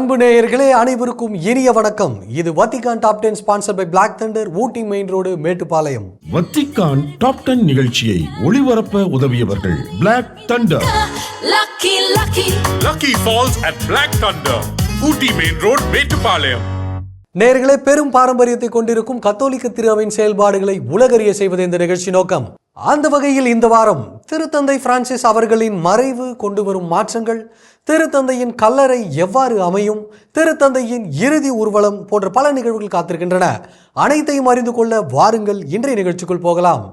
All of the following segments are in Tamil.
அன்பு நேயர்களே அனைவருக்கும் இனிய வணக்கம். இது Vatican top 10 sponsor by Black Thunder, Ooty main road, Mettupalayam. Vatican top 10 நிகழ்ச்சியை ஒளிபரப்ப உதவியவர்கள் Black Thunder. Lucky Falls at Black Thunder, Ooty main road, Mettupalayam. நேயர்களே, பெரும் பாரம்பரியத்தை கொண்டிருக்கும் கத்தோலிக்க திருஅவையின் செயல்பாடுகளை உலகறிய செய்வது இந்த நிகழ்ச்சி நோக்கம். அந்த வகையில் இந்த வாரம் திருத்தந்தை பிரான்சிஸ் அவர்களின் மறைவு கொண்டு வரும் மாற்றங்கள், திருத்தந்தையின் கல்லறை எவ்வாறு அமையும், திருத்தந்தையின் இறுதி ஊர்வலம் போன்ற பல நிகழ்வுகள் காத்திருக்கின்றன. அனைத்தையும் அறிந்து கொள்ள வாருங்கள், இன்றைய நிகழ்ச்சிக்குள் போகலாம்.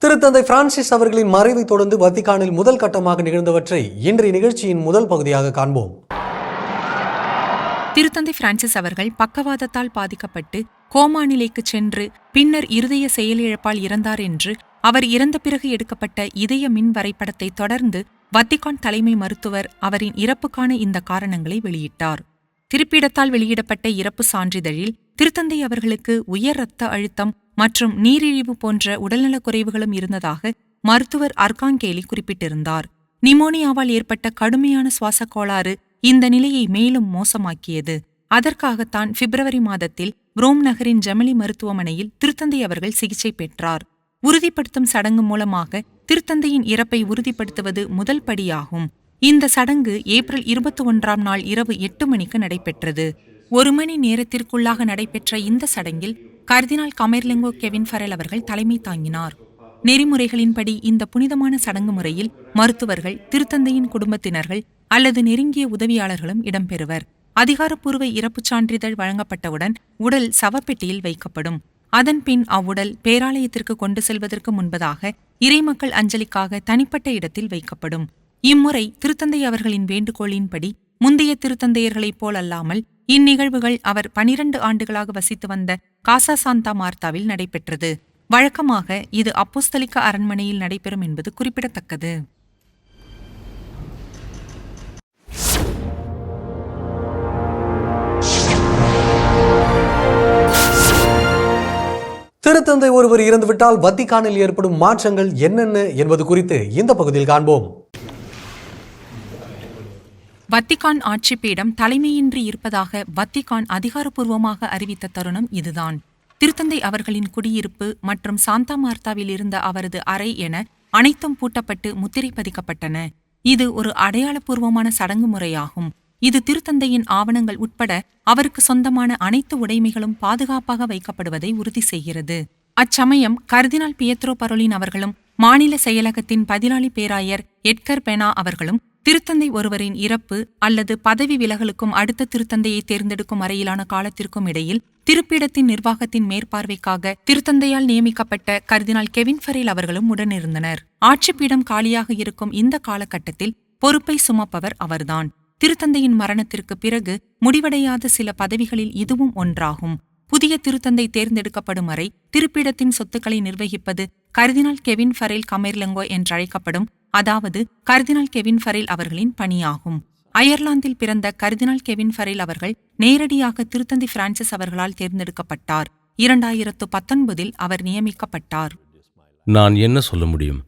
திருத்தந்தை பிரான்சிஸ் அவர்களின் மறைவை தொடர்ந்து வத்திக்கானில் முதல் கட்டமாக நிகழ்ந்தவற்றை இன்றைய நிகழ்ச்சியின் முதல் பகுதியாக காண்போம். திருத்தந்தை பிரான்சிஸ் அவர்கள் பக்கவாதத்தால் பாதிக்கப்பட்டு கோமா நிலைக்கு சென்று பின்னர் இருதய செயலிழப்பால் இறந்தார் என்று அவர் இறந்த பிறகு எடுக்கப்பட்ட இதய மின் வரைபடத்தை தொடர்ந்து வத்திக்கான் தலைமை மருத்துவர் அவரின் இறப்புக்கான இந்த காரணங்களை வெளியிட்டார். திருப்பிடத்தால் வெளியிடப்பட்ட இறப்பு சான்றிதழில் திருத்தந்தை அவர்களுக்கு உயர் இரத்த அழுத்தம் மற்றும் நீரிழிவு போன்ற உடல்நலக் குறைவுகளும் இருந்ததாக மருத்துவர் அர்காங்கேலி குறிப்பிட்டிருந்தார். நிமோனியாவால் ஏற்பட்ட கடுமையான சுவாச கோளாறு இந்த நிலையை மேலும் மோசமாக்கியது. அதற்காகத்தான் பிப்ரவரி மாதத்தில் ரோம் நகரின் ஜெமிலி மருத்துவமனையில் திருத்தந்தை அவர்கள் சிகிச்சை பெற்றார். உறுதிப்படுத்தும் சடங்கு மூலமாக திருத்தந்தையின் இறப்பை உறுதிப்படுத்துவது முதல் படியாகும். இந்த சடங்கு ஏப்ரல் 21ஆம் நாள் இரவு 8 மணிக்கு நடைபெற்றது. 1 மணி நேரத்திற்குள்ளாக நடைபெற்ற இந்த சடங்கில் கர்தினால் கமெர்லெங்கோ கெவின் ஃபரெல் அவர்கள் தலைமை தாங்கினார். நெறிமுறைகளின்படி இந்த புனிதமான சடங்கு முறையில் மருத்துவர்கள், திருத்தந்தையின் குடும்பத்தினர்கள் அல்லது நெருங்கிய உதவியாளர்களும் இடம்பெறுவர். அதிகாரப்பூர்வ இறப்புச் சான்றிதழ் வழங்கப்பட்டவுடன் உடல் சவப்பெட்டியில் வைக்கப்படும். அதன்பின் அவ்வுடல் பேராலயத்திற்கு கொண்டு செல்வதற்கு முன்பதாக இறைமக்கள் அஞ்சலிக்காக தனிப்பட்ட இடத்தில் வைக்கப்படும். இம்முறை திருத்தந்தை அவர்களின் வேண்டுகோளின்படி முந்தைய திருத்தந்தையர்களைப் போல் அல்லாமல் இந்நிகழ்வுகள் அவர் 12 ஆண்டுகளாக வசித்து வந்த காசா சாந்தா மார்த்தாவில் நடைபெற்றது. வழக்கமாக இது அப்போஸ்தலிக்க அரண்மனையில் நடைபெறும் என்பது குறிப்பிடத்தக்கது. திருத்தந்தை ஒருவர் இறந்துவிட்டால் வத்திக்கானில் ஏற்படும் மாற்றங்கள் என்னென்ன என்பது குறித்து இந்த பகுதியில் காண்போம். வத்திக்கான் ஆட்சிப்பீடம் தலைமையின்றி இருப்பதாக வத்திக்கான் அதிகாரப்பூர்வமாக அறிவித்த தருணம் இதுதான். திருத்தந்தை அவர்களின் குடியிருப்பு மற்றும் சாந்தா மார்த்தாவில் இருந்த அவரது அறை என அனைத்தும் பூட்டப்பட்டு முத்திரை பதிக்கப்பட்டன. இது ஒரு அடையாளப்பூர்வமான சடங்கு முறையாகும். இது திருத்தந்தையின் ஆவணங்கள் உட்பட அவருக்கு சொந்தமான அனைத்து உடைமைகளும் பாதுகாப்பாக வைக்கப்படுவதை உறுதி செய்கிறது. அச்சமயம் கர்தினால் பியத்ரோ பரோலின் அவர்களும் மாநில செயலகத்தின் பதிலாளி பேராயர் எட்கர் பெனா அவர்களும் திருத்தந்தை ஒருவரின் இறப்பு அல்லது பதவி விலகலுக்கும் அடுத்த திருத்தந்தையை தேர்ந்தெடுக்கும் வரையிலான காலத்திற்கும் இடையில் திருப்பீடத்தின் நிர்வாகத்தின் மேற்பார்வைக்காக திருத்தந்தையால் நியமிக்கப்பட்ட கர்தினால் கெவின் ஃபரெல் அவர்களும் உடனிருந்தனர். ஆட்சிப்பீடம் காலியாக இருக்கும் இந்த காலகட்டத்தில் பொறுப்பை சுமப்பவர் அவர்தான். திருத்தந்தையின் மரணத்திற்கு பிறகு முடிவடையாத சில பதவிகளில் இதுவும் ஒன்றாகும். புதிய திருத்தந்தை தேர்ந்தெடுக்கப்படும் வரை திருப்பீடத்தின் சொத்துக்களை நிர்வகிப்பது கர்தினால் கெவின் ஃபரெல் கமெர்லெங்கோ என்றழைக்கப்படும், அதாவது கர்தினால் கெவின் ஃபரெல் அவர்களின் பணியாகும். அயர்லாந்தில் பிறந்த கர்தினால் கெவின் ஃபரெல் அவர்கள் நேரடியாக திருத்தந்தை பிரான்சிஸ் அவர்களால் தேர்ந்தெடுக்கப்பட்டார். 2019 அவர் நியமிக்கப்பட்டார். நான் என்ன சொல்ல முடியும்?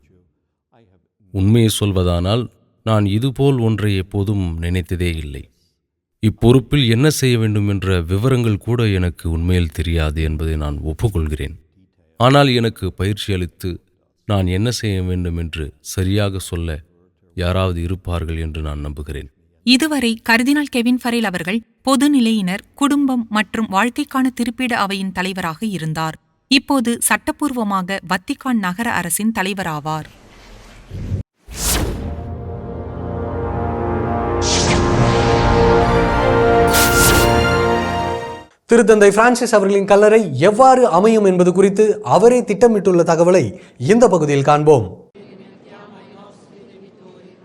உண்மையை சொல்வதானால் நான் இதுபோல் ஒன்றை எப்போதும் நினைத்ததே இல்லை. இப்பொறுப்பில் என்ன செய்ய வேண்டும் என்ற விவரங்கள் கூட எனக்கு உண்மையில் தெரியாது என்பதை நான் ஒப்புக்கொள்கிறேன். ஆனால் எனக்கு பயிற்சி அளித்து நான் என்ன செய்ய வேண்டும் என்று சரியாக சொல்ல யாராவது இருப்பார்கள் என்று நான் நம்புகிறேன். இதுவரை கர்தினால் கெவின் ஃபரெல் அவர்கள் பொது நிலையினர், குடும்பம் மற்றும் வாழ்க்கைக்கான திருப்பீட அவையின் தலைவராக இருந்தார். இப்போது சட்டப்பூர்வமாக வத்திக்கான் நகர அரசின் தலைவராவார். திருத்தந்தை பிரான்சிஸ் அவர்களின் கல்லறை எவ்வாறு அமையும் என்பது குறித்து அவரே திட்டமிட்டுள்ள தகவலை இந்த பகுதியில் காண்போம்.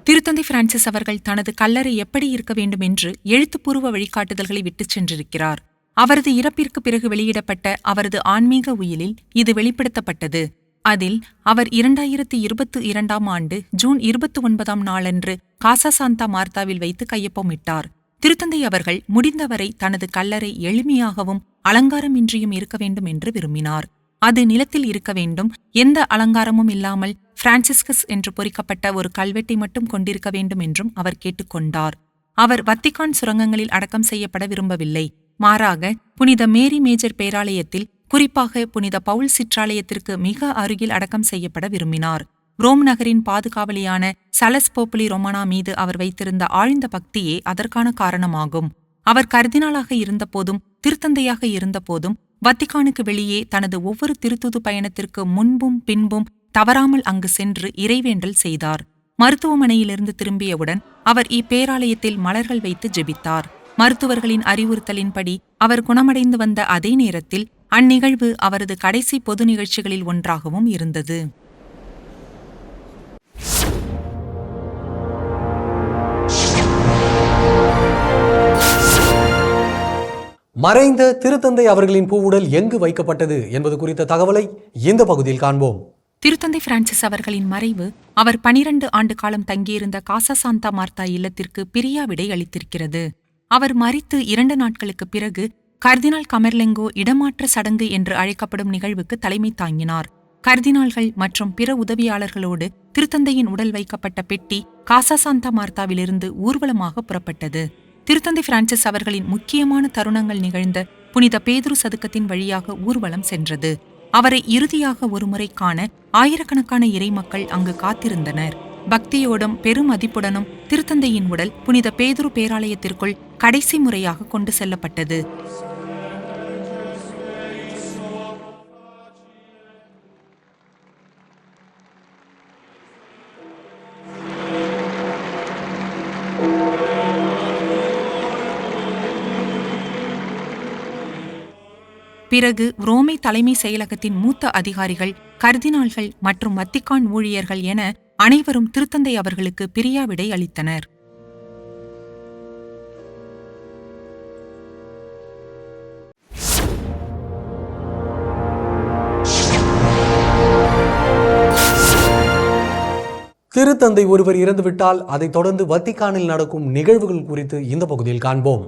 திருத்தந்தை பிரான்சிஸ் அவர்கள் தனது கல்லறை எப்படி இருக்க வேண்டும் என்று எழுத்துப்பூர்வ வழிகாட்டுதல்களை விட்டுச் சென்றிருக்கிறார். அவரது இறப்பிற்கு பிறகு வெளியிடப்பட்ட அவரது ஆன்மீக உயிலில் இது வெளிப்படுத்தப்பட்டது. அதில் அவர் 2022 ஆண்டு ஜூன் 29 நாளன்று காசா சாந்தா மார்த்தாவில் வைத்து கையொப்பமிட்டார். திருத்தந்தை அவர்கள் முடிந்தவரை தனது கல்லறை எளிமையாகவும் அலங்காரமின்றியும் இருக்க வேண்டும் என்று விரும்பினார். அது நிலத்தில் இருக்க வேண்டும், எந்த அலங்காரமும் இல்லாமல் பிரான்சிஸ்கஸ் என்று பொறிக்கப்பட்ட ஒரு கல்வெட்டை மட்டும் கொண்டிருக்க வேண்டும் என்றும் அவர் கேட்டுக்கொண்டார். அவர் வத்திக்கான் சுரங்கங்களில் அடக்கம் செய்யப்பட விரும்பவில்லை. மாறாக புனித மேரி மேஜர் பேராலயத்தில், குறிப்பாக புனித பவுல் சிற்றாலயத்திற்கு மிக அருகில் அடக்கம் செய்யப்பட விரும்பினார். ரோம் நகரின் பாதுகாவலியான சலஸ் போப்புலி ரொமானா மீது அவர் வைத்திருந்த ஆழ்ந்த பக்தியே அதற்கான காரணமாகும். அவர் கர்தினாலாக இருந்தபோதும் திருத்தந்தையாக இருந்தபோதும் வத்திக்கானுக்கு வெளியே தனது ஒவ்வொரு திருத்தூது பயணத்திற்கு முன்பும் பின்பும் தவறாமல் அங்கு சென்று இறைவேண்டல் செய்தார். மருத்துவமனையிலிருந்து திரும்பியவுடன் அவர் இப்பேராலயத்தில் மலர்கள் வைத்து ஜெபித்தார். மருத்துவர்களின் அறிவுறுத்தலின்படி அவர் குணமடைந்து வந்த அதே நேரத்தில் அந்நிகழ்வு அவரது கடைசி பொது நிகழ்ச்சிகளில் ஒன்றாகவும் இருந்தது. மறைந்த திருத்தந்தை அவர்களின் பூவுடல் எங்கு வைக்கப்பட்டது என்பது குறித்த தகவலை இந்த பகுதியில் காண்போம். திருத்தந்தை பிரான்சிஸ் அவர்களின் மறைவு அவர் 12 ஆண்டு காலம் தங்கியிருந்த காசா சாந்தா மார்த்தா இல்லத்திற்கு பிரியாவிடை அளித்திருக்கிறது. அவர் மரித்து 2 நாட்களுக்கு பிறகு கர்தினால் கமெர்லெங்கோ இடமாற்ற சடங்கு என்று அழைக்கப்படும் நிகழ்வுக்கு தலைமை தாங்கினார். கர்தினால்கள் மற்றும் பிற உதவியாளர்களோடு திருத்தந்தையின் உடல் வைக்கப்பட்ட பெட்டி காசா சாந்தா மார்த்தாவிலிருந்து ஊர்வலமாக புறப்பட்டது. திருத்தந்தை பிரான்சிஸ் அவர்களின் முக்கியமான தருணங்கள் நிகழ்ந்த புனித பேதுரு சதுக்கத்தின் வழியாக ஊர்வலம் சென்றது. அவரை இறுதியாக ஒருமுறை காண ஆயிரக்கணக்கான இறைமக்கள் அங்கு காத்திருந்தனர். பக்தியோடும் பெருமதிப்புடனும் திருத்தந்தையின் உடல் புனித பேதுரு பேராலயத்திற்குள் கடைசி முறையாக கொண்டு செல்லப்பட்டது. பிறகு ரோமை தலைமை செயலகத்தின் மூத்த அதிகாரிகள், கர்தினால்கள் மற்றும் வத்திக்கான் ஊழியர்கள் என அனைவரும் திருத்தந்தை அவர்களுக்கு பிரியாவிடை அளித்தனர். திருத்தந்தை ஒருவர் இறந்துவிட்டால் அதைத் தொடர்ந்து வத்திக்கானில் நடக்கும் நிகழ்வுகள் குறித்து இந்த பகுதியில் காண்போம்.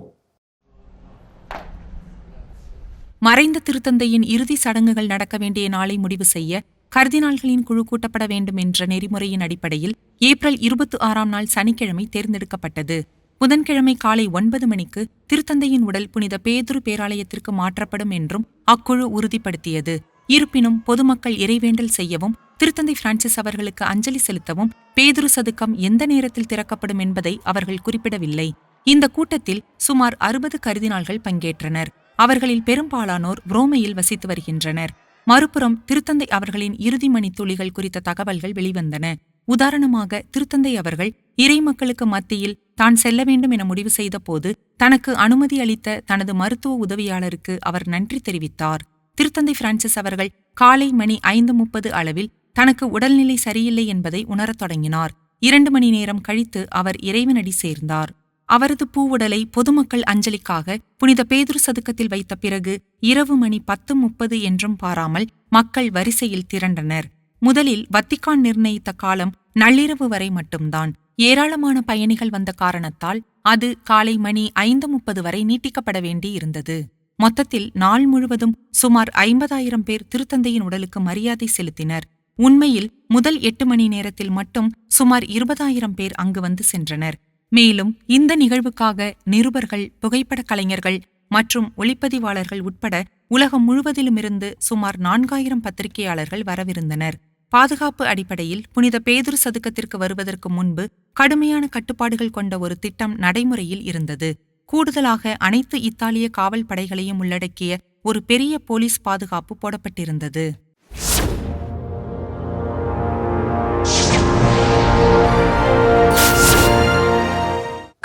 மறைந்த திருத்தந்தையின் இறுதி சடங்குகள் நடக்க வேண்டிய நாளை முடிவு செய்ய கர்தினால்களின் குழு கூட்டப்பட வேண்டும் என்ற நெறிமுறையின் அடிப்படையில் ஏப்ரல் 26 நாள் சனிக்கிழமை தேர்ந்தெடுக்கப்பட்டது. புதன்கிழமை காலை 9 மணிக்கு திருத்தந்தையின் உடல் புனித பேதுரு பேராலயத்திற்கு மாற்றப்படும் என்றும் அக்குழு உறுதிப்படுத்தியது. இருப்பினும் பொதுமக்கள் இறைவேண்டல் செய்யவும், திருத்தந்தை பிரான்சிஸ் அவர்களுக்கு அஞ்சலி செலுத்தவும் பேதுரு சதுக்கம் எந்த நேரத்தில் திறக்கப்படும் என்பதை அவர்கள் குறிப்பிடவில்லை. இந்த கூட்டத்தில் சுமார் 60 கர்தினால்கள் பங்கேற்றனர். அவர்களில் பெரும்பாலானோர் ரோமையில் வசித்து வருகின்றனர். மறுபுறம் திருத்தந்தை அவர்களின் இறுதி மணித்துளிகள் குறித்த தகவல்கள் வெளிவந்தன. உதாரணமாக, திருத்தந்தை அவர்கள் இறைமக்களுக்கு மத்தியில் தான் செல்ல வேண்டும் என முடிவு செய்த போது தனக்கு அனுமதி அளித்த தனது மருத்துவ உதவியாளருக்கு அவர் நன்றி தெரிவித்தார். திருத்தந்தை பிரான்சிஸ் அவர்கள் காலை மணி 5:30 அளவில் தனக்கு உடல்நிலை சரியில்லை என்பதை உணரத் தொடங்கினார். 2 மணி நேரம் கழித்து அவர் இறைவனடி சேர்ந்தார். அவரது பூவுடலை பொதுமக்கள் அஞ்சலிக்காக புனித பேதுரு சதுக்கத்தில் வைத்த பிறகு இரவு மணி 10:30 என்றும் பாராமல் மக்கள் வரிசையில் திரண்டனர். முதலில் வத்திக்கான் நிர்ணயித்த காலம் நள்ளிரவு வரை மட்டும்தான். ஏராளமான பயணிகள் வந்த காரணத்தால் அது காலை மணி 5:30 வரை நீட்டிக்கப்பட வேண்டியிருந்தது. மொத்தத்தில் நாள் முழுவதும் சுமார் 50,000 பேர் திருத்தந்தையின் உடலுக்கு மரியாதை செலுத்தினர். உண்மையில் முதல் 8 மணி நேரத்தில் மட்டும் சுமார் 20,000 பேர் அங்கு வந்து சென்றனர். மேலும் இந்த நிகழ்வுக்காக நிருபர்கள், புகைப்படக் கலைஞர்கள் மற்றும் ஒளிப்பதிவாளர்கள் உட்பட உலகம் முழுவதிலுமிருந்து சுமார் 4,000 பத்திரிகையாளர்கள் வரவிருந்தனர். பாதுகாப்பு அடிப்படையில் புனித பேதுரு சதுக்கத்திற்கு வருவதற்கு முன்பு கடுமையான கட்டுப்பாடுகள் கொண்ட ஒரு திட்டம் நடைமுறையில் இருந்தது. கூடுதலாக அனைத்து இத்தாலிய காவல் படைகளையும் உள்ளடக்கிய ஒரு பெரிய போலீஸ் பாதுகாப்பு போடப்பட்டிருந்தது.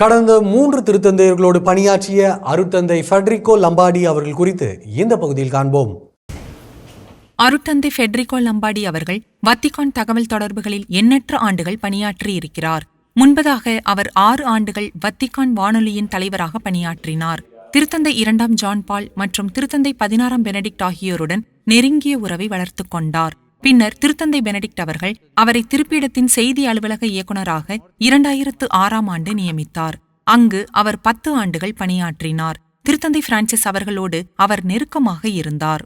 கடந்த 3 திருத்தந்தையர்களோடு பணியாற்றிய அருட்தந்தை ஃபெட்ரிகோ லம்பாடி அவர்கள் குறித்து இந்த பகுதியில் காண்போம். அருட்தந்தை ஃபெட்ரிகோ லம்பாடி அவர்கள் வத்திக்கான் தகவல் தொடர்புகளில் எண்ணற்ற ஆண்டுகள் பணியாற்றியிருக்கிறார். முன்பதாக அவர் 6 ஆண்டுகள் வத்திக்கான் வானொலியின் தலைவராக பணியாற்றினார். திருத்தந்தை 2ஆம் ஜான் பால் மற்றும் திருத்தந்தை 16ஆம் பெனடிக்ட் ஆகியோருடன் நெருங்கிய உறவை வளர்த்துக் கொண்டார். பின்னர் திருத்தந்தை பெனடிக்ட் அவர்கள் அவரை திருப்பிடத்தின் செய்தி அலுவலக இயக்குநராக 2006ஆம் ஆண்டு நியமித்தார். அங்கு அவர் 10 ஆண்டுகள் பணியாற்றினார். திருத்தந்தை பிரான்சிஸ் அவர்களோடு அவர் நெருக்கமாக இருந்தார்.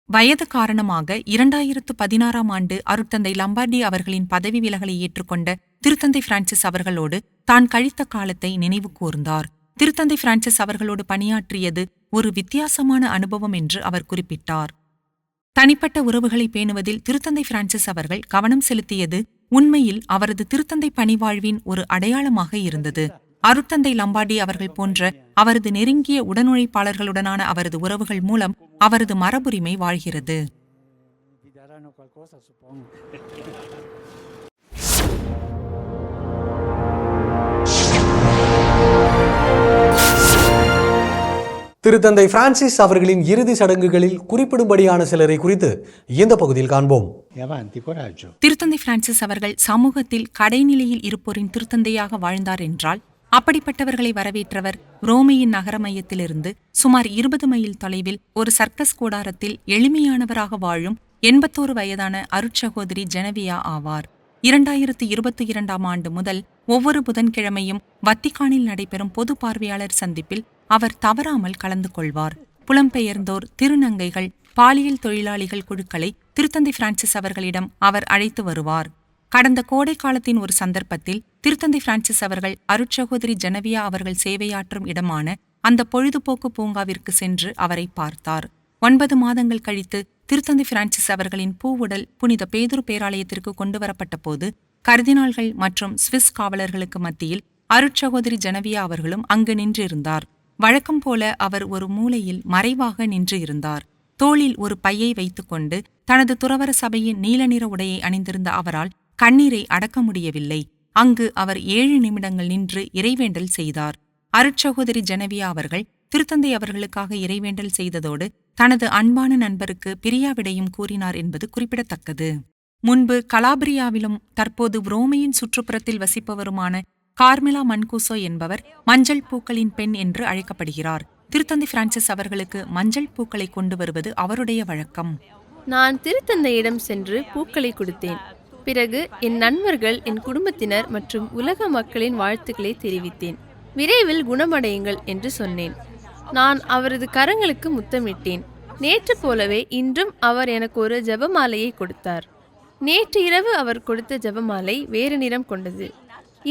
வயது காரணமாக 2016ஆம் ஆண்டு அருட்தந்தை லம்பார்டி அவர்களின் பதவி விலகலை ஏற்றுக்கொண்ட திருத்தந்தை பிரான்சிஸ் அவர்களோடு தான் கழித்த காலத்தை நினைவு கூர்ந்தார். திருத்தந்தை பிரான்சிஸ் அவர்களோடு பணியாற்றியது ஒரு வித்தியாசமான அனுபவம் என்று அவர் குறிப்பிட்டார். தனிப்பட்ட உறவுகளை பேணுவதில் திருத்தந்தை பிரான்சிஸ் அவர்கள் கவனம் செலுத்தியது உண்மையில் அவரது திருத்தந்தை பணிவாழ்வின் ஒரு அடையாளமாக இருந்தது. அருட்தந்தை லம்பார்டி அவர்கள் போன்ற அவரது நெருங்கிய உடனுழைப்பாளர்களுடனான அவரது உறவுகள் மூலம் அவரது மரபுரிமை வாழ்கிறது. திருத்தந்தை பிரான்சிஸ் அவர்களின் இறுதி சடங்குகளில் குறிப்பிடும்படியான சிலரை குறித்து இந்த பகுதியில் காண்போம். திருத்தந்தை பிரான்சிஸ் அவர்கள் சமூகத்தில் கடைநிலையில் இருப்போரின் திருத்தந்தையாக வாழ்ந்தார் என்றால், அப்படிப்பட்டவர்களை வரவேற்றவர் ரோமையின் நகர மையத்திலிருந்து சுமார் 20 மைல் தொலைவில் ஒரு சர்க்கஸ் கூடாரத்தில் எளிமையானவராக வாழும் 81 வயதான அருட்சகோதரி ஜெனவியா ஆவார். 2022ஆம் ஆண்டு முதல் ஒவ்வொரு புதன்கிழமையும் வத்திக்கானில் நடைபெறும் பொது பார்வையாளர் சந்திப்பில் அவர் தவறாமல் கலந்து கொள்வார். புலம்பெயர்ந்தோர், திருநங்கைகள், பாலியல் தொழிலாளிகள் குழுக்களை திருத்தந்தை பிரான்சிஸ் அவர்களிடம் அவர் அழைத்து வருவார். கடந்த கோடை காலத்தின் ஒரு சந்தர்ப்பத்தில் திருத்தந்தை பிரான்சிஸ் அவர்கள் அருட்சகோதரி ஜெனவியா அவர்கள் சேவையாற்றும் இடமான அந்த பொழுதுபோக்கு பூங்காவிற்கு சென்று அவரை பார்த்தார். 9 மாதங்கள் கழித்து திருத்தந்தை பிரான்சிஸ் அவர்களின் பூவுடல் புனித பேதுரு பேராலயத்திற்கு கொண்டுவரப்பட்ட போது கர்தினால்கள் மற்றும் சுவிஸ் காவலர்களுக்கு மத்தியில் அருட்சகோதரி ஜெனவியா அவர்களும் அங்கு நின்றிருந்தார். வழக்கம் போல அவர் ஒரு மூலையில் மறைவாக நின்று இருந்தார். தோளில் ஒரு பையை வைத்துக்கொண்டு தனது துறவர சபையின் நீல நிற உடையை அணிந்திருந்த அவரால் கண்ணீரை அடக்க முடியவில்லை. அங்கு அவர் 7 நிமிடங்கள் நின்று இறைவேண்டல் செய்தார். அருட்சகோதரி ஜெனவியா அவர்கள் திருத்தந்தை அவர்களுக்காக இறைவேண்டல் செய்ததோடு தனது அன்பான நண்பருக்கு பிரியாவிடையும் கூறினார் என்பது குறிப்பிடத்தக்கது. முன்பு கலாபிரியாவிலும் தற்போது ரோமையின் சுற்றுப்புறத்தில் வசிப்பவருமான கார்மெலா மன்கூசோ என்பவர் மஞ்சள் பூக்களின் பெண் என்று அழைக்கப்படுகிறார். திருத்தந்தை பிரான்சிஸ் அவர்களுக்கு மஞ்சள் பூக்களை கொண்டு வருவது அவருடைய வழக்கம். நான் திருத்தந்தையிடம் சென்று பூக்களை கொடுத்தேன். பிறகு என் நண்பர்கள், என் குடும்பத்தினர் மற்றும் உலக மக்களின் வாழ்த்துக்களை தெரிவித்தேன். விரைவில் குணமடையுங்கள் என்று சொன்னேன். நான் அவரது கரங்களுக்கு முத்தமிட்டேன். நேற்று போலவே இன்றும் அவர் எனக்கு ஒரு ஜெபமாலையை கொடுத்தார். நேற்று இரவு அவர் கொடுத்த ஜெபமாலை வேறு நிறம் கொண்டது.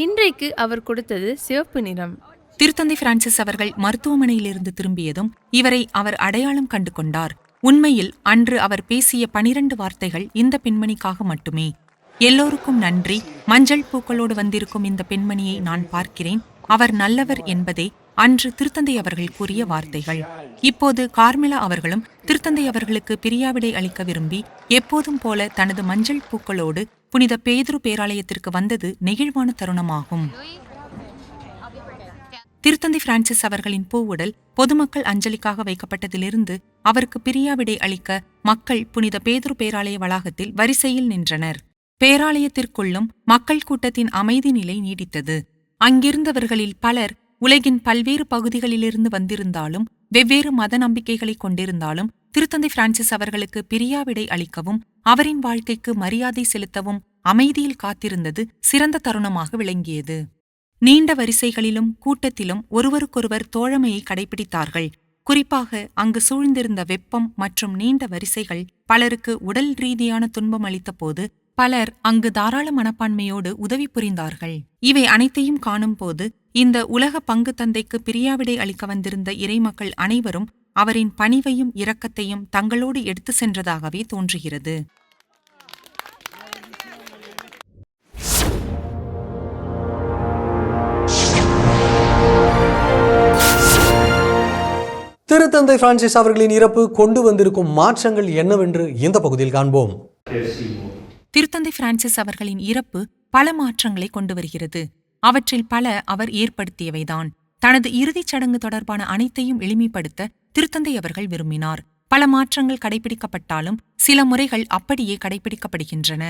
இன்றைக்கு அவர் கொடுத்தது சிவப்பு நிறம். திருத்தந்தை பிரான்சிஸ் அவர்கள் மருத்துவமனையிலிருந்து திரும்பியதும் இவரை அவர் அடையாளம் கண்டு கொண்டார். உண்மையில் அன்று அவர் பேசிய 12 வார்த்தைகள் இந்த பெண்மணிக்காக மட்டுமே. எல்லோருக்கும் நன்றி. மஞ்சள் பூக்களோடு வந்திருக்கும் இந்த பெண்மணியை நான் பார்க்கிறேன். அவர் நல்லவர் என்பதே அன்று திருத்தந்தை அவர்கள் கூறிய வார்த்தைகள். இப்போது கார்மெலா அவர்களும் திருத்தந்தை அவர்களுக்கு பிரியாவிடை அளிக்க விரும்பி எப்போதும் போல தனது மஞ்சள் பூக்களோடு புனித பேதுரு பேராலயத்திற்கு வந்தது நெகிழ்வான தருணமாகும். திருத்தந்தை பிரான்சிஸ் அவர்களின் பூவுடல் பொதுமக்கள் அஞ்சலிக்காக வைக்கப்பட்டதிலிருந்து அவருக்கு பிரியாவிடை அளிக்க மக்கள் புனித பேதுரு பேராலய வளாகத்தில் வரிசையில் நின்றனர். பேராலயத்திற்குள்ளும் மக்கள் கூட்டத்தின் அமைதி நிலை நீடித்தது. அங்கிருந்தவர்களில் பலர் உலகின் பல்வேறு பகுதிகளிலிருந்து வந்திருந்தாலும் வெவ்வேறு மத நம்பிக்கைகளை கொண்டிருந்தாலும் திருத்தந்தை பிரான்சிஸ் அவர்களுக்கு பிரியாவிடை அளிக்கவும் அவரின் வாழ்க்கைக்கு மரியாதை செலுத்தவும் அமைதியில் காத்திருந்தது சிறந்த தருணமாக விளங்கியது. நீண்ட வரிசைகளிலும் கூட்டத்திலும் ஒருவருக்கொருவர் தோழமையை கடைபிடித்தார்கள். குறிப்பாக அங்கு சூழ்ந்திருந்த வெப்பம் மற்றும் நீண்ட வரிசைகள் பலருக்கு உடல் ரீதியான துன்பம் அளித்த போது பலர் அங்கு தாராள மனப்பான்மையோடு உதவி புரிந்தார்கள். இவை அனைத்தையும் காணும் போது இந்த உலக பங்கு தந்தைக்கு பிரியாவிடை அளிக்க வந்திருந்த இறைமக்கள் அனைவரும் அவரின் பணிவையும் இரக்கத்தையும் தங்களோடு எடுத்து சென்றதாகவே தோன்றுகிறது. திருத்தந்தை பிரான்சிஸ் அவர்களின் இறப்பு கொண்டு வந்திருக்கும் மாற்றங்கள் என்னவென்று இந்த பகுதியில் காண்போம். திருத்தந்தை பிரான்சிஸ் அவர்களின் இறப்பு பல மாற்றங்களை கொண்டு வருகிறது. அவற்றில் பல அவர் ஏற்படுத்தியவைதான். தனது இறுதிச் சடங்கு தொடர்பான அனைத்தையும் எளிமைப்படுத்த திருத்தந்தை அவர்கள் விரும்பினார். பல மாற்றங்கள் கடைபிடிக்கப்பட்டாலும் சில முறைகள் அப்படியே கடைபிடிக்கப்படுகின்றன.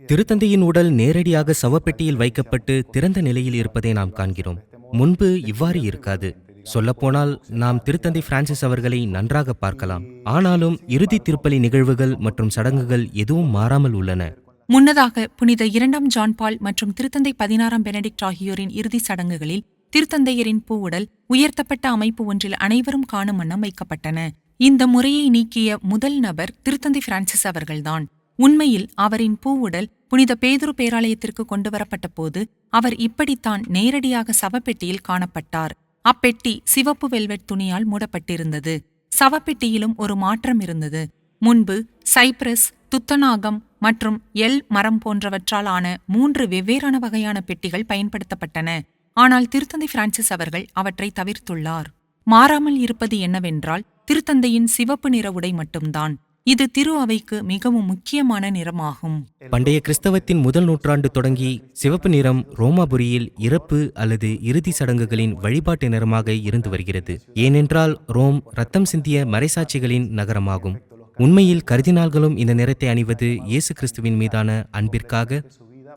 திருத்தந்தையின் உடல் நேரடியாக சவப்பெட்டியில் வைக்கப்பட்டு திறந்த நிலையில் இருப்பதை நாம் காண்கிறோம். முன்பு இவ்வாறு இருக்காது. சொல்லப்போனால் நாம் திருத்தந்தை பிரான்சிஸ் அவர்களை நன்றாக பார்க்கலாம். ஆனாலும் இறுதி திருப்பலி நிகழ்வுகள் மற்றும் சடங்குகள் எதுவும் மாறாமல் உள்ளன. முன்னதாக புனித 2ஆம் ஜான் பால் மற்றும் திருத்தந்தை 16ஆம் பெனடிக்ட் ஆகியோரின் இறுதிச் சடங்குகளில் திருத்தந்தையரின் பூவுடல் உயர்த்தப்பட்ட அமைப்பு ஒன்றில் அனைவரும் காணும் வண்ணம் வைக்கப்பட்டன. இந்த முறையை நீக்கிய முதல் நபர் திருத்தந்தை பிரான்சிஸ் அவர்கள்தான். உண்மையில் அவரின் பூவுடல் புனித பேதுரு பேராலயத்திற்கு கொண்டுவரப்பட்ட போது அவர் இப்படித்தான் நேரடியாக சவப்பெட்டியில் காணப்பட்டார். அப்பெட்டி சிவப்பு வெல்வெட் துணியால் மூடப்பட்டிருந்தது. சவப்பெட்டியிலும் ஒரு மாற்றம் இருந்தது. முன்பு சைப்ரஸ், துத்தநாகம் மற்றும் எல் மரம் போன்றவற்றால் ஆன 3 வெவ்வேறான வகையான பெட்டிகள் பயன்படுத்தப்பட்டன. ஆனால் திருத்தந்தை பிரான்சிஸ் அவர்கள் அவற்றை தவிர்த்துள்ளார். மாறாமல் இருப்பது என்னவென்றால் திருத்தந்தையின் சிவப்பு நிற உடை மட்டும்தான். இது திரு அவைக்கு மிகவும் முக்கியமான நிறமாகும். பண்டைய கிறிஸ்தவத்தின் முதல் நூற்றாண்டு தொடங்கி சிவப்பு நிறம் ரோமாபுரியில் இறப்பு அல்லது இறுதி சடங்குகளின் வழிபாட்டு நிறமாக இருந்து வருகிறது. ஏனென்றால் ரோம் இரத்தம் சிந்திய மறைசாட்சிகளின் நகரமாகும். உண்மையில் கர்தினால்களும் இந்த நிறத்தை அணிவது இயேசு கிறிஸ்துவின் மீதான அன்பிற்காக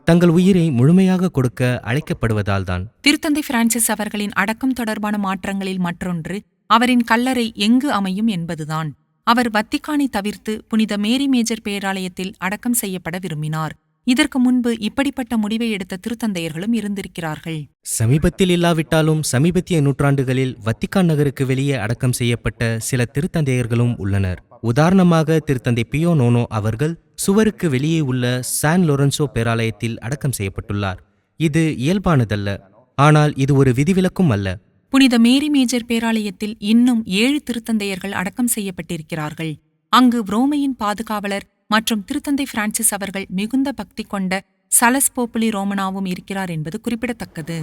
தங்கள் உயிரை முழுமையாக கொடுக்க அழைக்கப்படுவதால்தான். திருத்தந்தை பிரான்சிஸ் அவர்களின் அடக்கம் தொடர்பான மாற்றங்களில் மற்றொன்று அவரின் கல்லறை எங்கு அமையும் என்பதுதான். அவர் வத்திக்கானை தவிர்த்து புனித மேரி மேஜர் பேராலயத்தில் அடக்கம் செய்யப்பட விரும்பினார். இதற்கு முன்பு இப்படிப்பட்ட முடிவை எடுத்த திருத்தந்தையர்களும் இருந்திருக்கிறார்கள். சமீபத்தில் இல்லாவிட்டாலும் சமீபத்திய நூற்றாண்டுகளில் வத்திக்கான் நகருக்கு வெளியே அடக்கம் செய்யப்பட்ட சில திருத்தந்தையர்களும் உள்ளனர். உதாரணமாக திருத்தந்தை பியோ நோனோ அவர்கள் சுவருக்கு வெளியே உள்ள சான் லொரன்சோ பேராலயத்தில் அடக்கம் செய்யப்பட்டுள்ளார். இது இயல்பானதல்ல, ஆனால் இது ஒரு விதிவிலக்கும் அல்ல. புனித மேரி மேஜர் பேராலயத்தில் இன்னும் 7 திருத்தந்தையர்கள் அடக்கம் செய்யப்பட்டிருக்கிறார்கள். அங்கு ரோமையின் பாதுகாவலர் மற்றும் திருத்தந்தை பிரான்சிஸ் அவர்கள் மிகுந்த பக்தி கொண்ட சலஸ் போப்புலி ரோமனாவும் இருக்கிறார் என்பது குறிப்பிடத்தக்கது.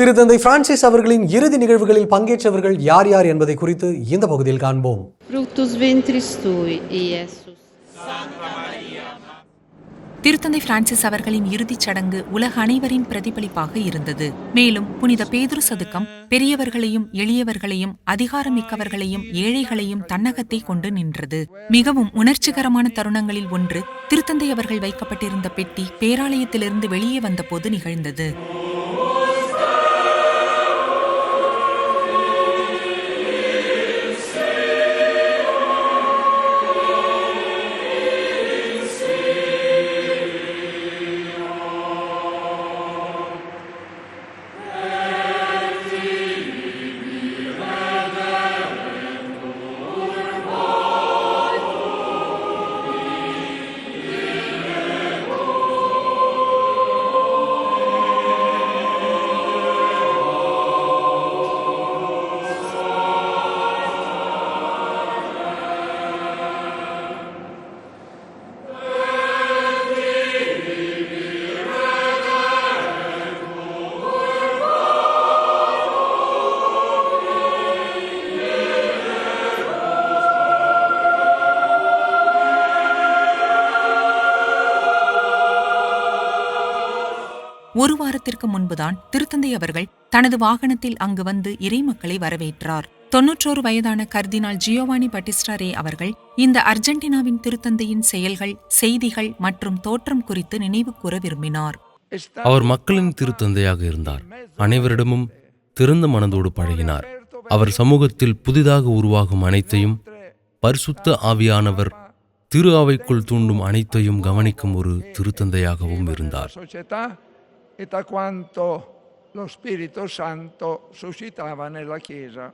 திருத்தந்தை பிரான்சிஸ் அவர்களின் இறுதி நிகழ்வுகளில் பங்கேற்றவர்கள் யார் யார் என்பதை குறித்து இந்த பகுதியில் காண்போம். Fructus ventris tui, Iesus. திருத்தந்தை பிரான்சிஸ் அவர்களின் இறுதிச் சடங்கு உலக அனைவரின் பிரதிபலிப்பாக இருந்தது. மேலும் புனித பேதுரு சதுக்கம் பெரியவர்களையும் எளியவர்களையும் அதிகாரமிக்கவர்களையும் ஏழைகளையும் தன்னகத்தை கொண்டு நின்றது. மிகவும் உணர்ச்சிகரமான தருணங்களில் ஒன்று திருத்தந்தை அவர்கள் வைக்கப்பட்டிருந்த பெட்டி பேராலயத்திலிருந்து வெளியே வந்தபோது நிகழ்ந்தது. ஒரு வாரத்திற்கு முன்புதான் திருத்தந்தை அவர்கள் தனது வாகனத்தில் அங்கு வந்து இறைமக்களை வரவேற்றார். 91 வயதான கர்தினால் ஜியோவானி பட்டிஸ்டா ரே அவர்கள் இந்த அர்ஜென்டினாவின் திருத்தந்தையின் செயல்கள், செய்திகள் மற்றும் தோற்றம் குறித்து நினைவு கூற விரும்பினார். அவர் மக்களின் திருத்தந்தையாக இருந்தார். அனைவரிடமும் திறந்த மனதோடு பழகினார். அவர் சமூகத்தில் புதிதாக உருவாகும் அனைத்தையும், பரிசுத்த ஆவியானவர் திரு அவைக்குள் தூண்டும் அனைத்தையும் கவனிக்கும் ஒரு திருத்தந்தையாகவும் இருந்தார். e da quanto lo Spirito Santo suscitava nella Chiesa.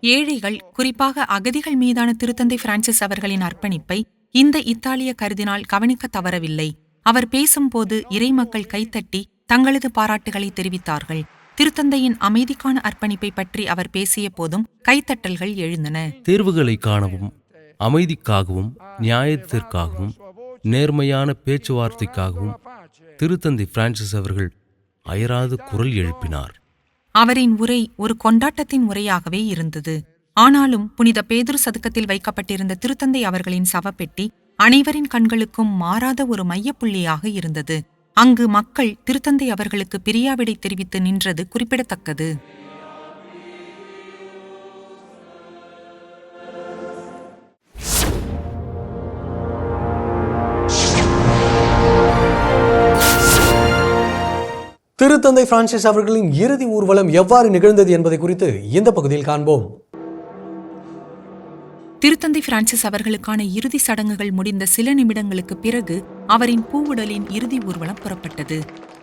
ஏழைகள், குறிப்பாக அகதிகள் மீதான திருத்தந்தை பிரான்சிஸ் அவர்களின் அர்ப்பணிப்பை இந்த இத்தாலிய கர்தினால் கவனிக்க தவறவில்லை. அவர் பேசும்போது இறைமக்கள் கைத்தட்டி தங்களது பாராட்டுகளை தெரிவித்தார்கள். திருத்தந்தையின் அமைதிக்கான அர்ப்பணிப்பை பற்றி அவர் பேசிய போதும் கைத்தட்டல்கள் எழுந்தன. தேர்வுகளை காணவும், அமைதிக்காகவும், நியாயத்திற்காகவும், நேர்மையான பேச்சுவார்த்தைக்காகவும் திருத்தந்தை பிரான்சிஸ் அவர்கள் அயராது குரல் எழுப்பினார். அவரின் உரை ஒரு கொண்டாட்டத்தின் உரையாகவே இருந்தது. ஆனாலும் புனித பேதுரு சதுக்கத்தில் வைக்கப்பட்டிருந்த திருத்தந்தை அவர்களின் சவப்பெட்டி அனைவரின் கண்களுக்கும் மாறாத ஒரு மையப்புள்ளியாக இருந்தது. அங்கு மக்கள் திருத்தந்தை அவர்களுக்கு பிரியாவிடை தெரிவித்து நின்றது குறிப்பிடத்தக்கது. திருத்தந்தை பிரான்சிஸ் அவர்களின் இறுதி ஊர்வலம் எவ்வாறு நிகழ்ந்தது என்பதை குறித்து இந்த பகுதியில் காண்போம். திருத்தந்தை பிரான்சிஸ் அவர்களுக்கான இறுதி சடங்குகள் முடிந்த சில நிமிடங்களுக்கு பிறகு அவரின் பூவுடலின் இறுதி ஊர்வலம் புறப்பட்டது.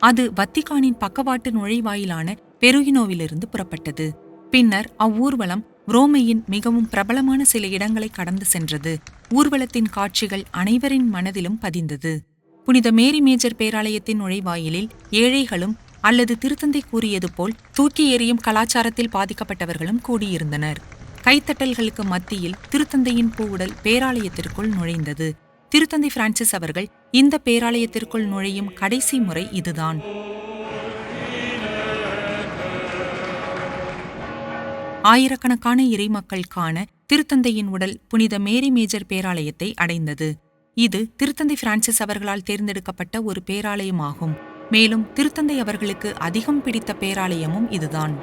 அது வத்திக்கானின் பக்கவாட்டு நுழைவாயிலான பெருகினோவிலிருந்து புறப்பட்டது. பின்னர் அவ்வூர்வலம் ரோமையின் மிகவும் பிரபலமான சில இடங்களை கடந்து சென்றது. ஊர்வலத்தின் காட்சிகள் அனைவரின் மனதிலும் பதிந்தது. புனித மேரி மேஜர் பேராலயத்தின் நுழைவாயிலில் ஏழைகளும் அல்லது திருத்தந்தை கூறியது போல் தூக்கி எறியும் கலாச்சாரத்தில் பாதிக்கப்பட்டவர்களும் கூடியிருந்தனர். கைத்தட்டல்களுக்கு மத்தியில் திருத்தந்தையின் பூவுடல் பேராலயத்திற்குள் நுழைந்தது. திருத்தந்தை பிரான்சிஸ் அவர்கள் இந்த பேராலயத்திற்குள் நுழையும் கடைசி முறை இதுதான். ஆயிரக்கணக்கான இறைமக்கள் காண திருத்தந்தையின் உடல் புனித மேரி மேஜர் பேராலயத்தை அடைந்தது. இது திருத்தந்தை பிரான்சிஸ் அவர்களால் தேர்ந்தெடுக்கப்பட்ட ஒரு பேராலயமாகும். மேலும் திருத்தந்தை அவர்களுக்கு அதிகம் பிடித்த பேராலயமும் இதுதான்.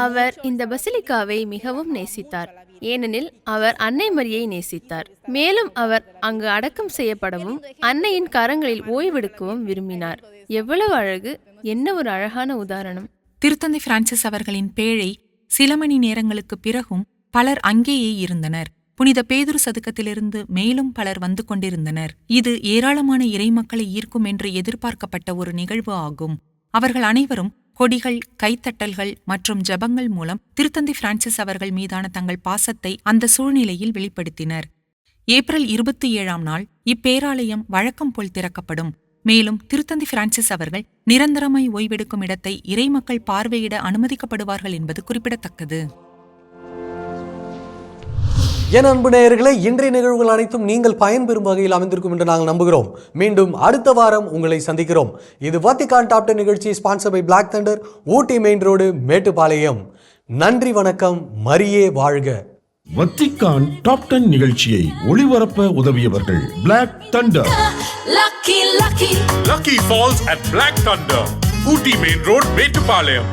அவர் இந்த பசிலிக்காவை மிகவும் நேசித்தார், ஏனெனில் அவர் அன்னை மரியை நேசித்தார். மேலும் அவர் அங்கு அடக்கம் செய்யப்படவும் அன்னையின் கரங்களில் ஓய்வெடுக்கவும் விரும்பினார். எவ்வளவு அழகு! என்ன ஒரு அழகான உதாரணம்! திருத்தந்தை பிரான்சிஸ் அவர்களின் பேழை சில மணி நேரங்களுக்கு பிறகும் பலர் அங்கேயே இருந்தனர். புனித பேதுரு சதுக்கத்திலிருந்து மேலும் பலர் வந்து கொண்டிருந்தனர். இது ஏராளமான இறைமக்களை ஈர்க்கும் என்று எதிர்பார்க்கப்பட்ட ஒரு நிகழ்வு ஆகும். அவர்கள் அனைவரும் கொடிகள், கைத்தட்டல்கள் மற்றும் ஜபங்கள் மூலம் திருத்தந்தை பிரான்சிஸ் அவர்கள் மீதான தங்கள் பாசத்தை அந்த சூழ்நிலையில் வெளிப்படுத்தினர். ஏப்ரல் 27ஆம் நாள் இப்பேராலயம் வழக்கம் போல் திறக்கப்படும். மேலும் திருத்தந்தை பிரான்சிஸ் அவர்கள் நிரந்தரமாய் ஓய்வெடுக்கும் இடத்தை இறைமக்கள் பார்வையிட அனுமதிக்கப்படுவார்கள் என்பது குறிப்பிடத்தக்கது. என் அன்பு நேயர்களே, இன்றைய நிகழ்வுகள் அனைத்தும் நீங்கள் பயன்பெறும் வகையில் அமைந்திருக்கும் என்று நாங்கள் நம்புகிறோம். மீண்டும் அடுத்த வாரம் உங்களை சந்திக்கிறோம். இது வத்திக்கான் டாப் 10 நிகழ்ச்சி, sponsor by Black Thunder, Ooty main road, Mettupalayam. நன்றி, வணக்கம். மரியே வாழ்க. வத்திக்கான் டாப் 10 நிகழ்ச்சியை ஒளிபரப்ப உதவியவர்கள் Black Thunder. Lucky Falls at Black Thunder, Ooty Main Road, Metupalayam.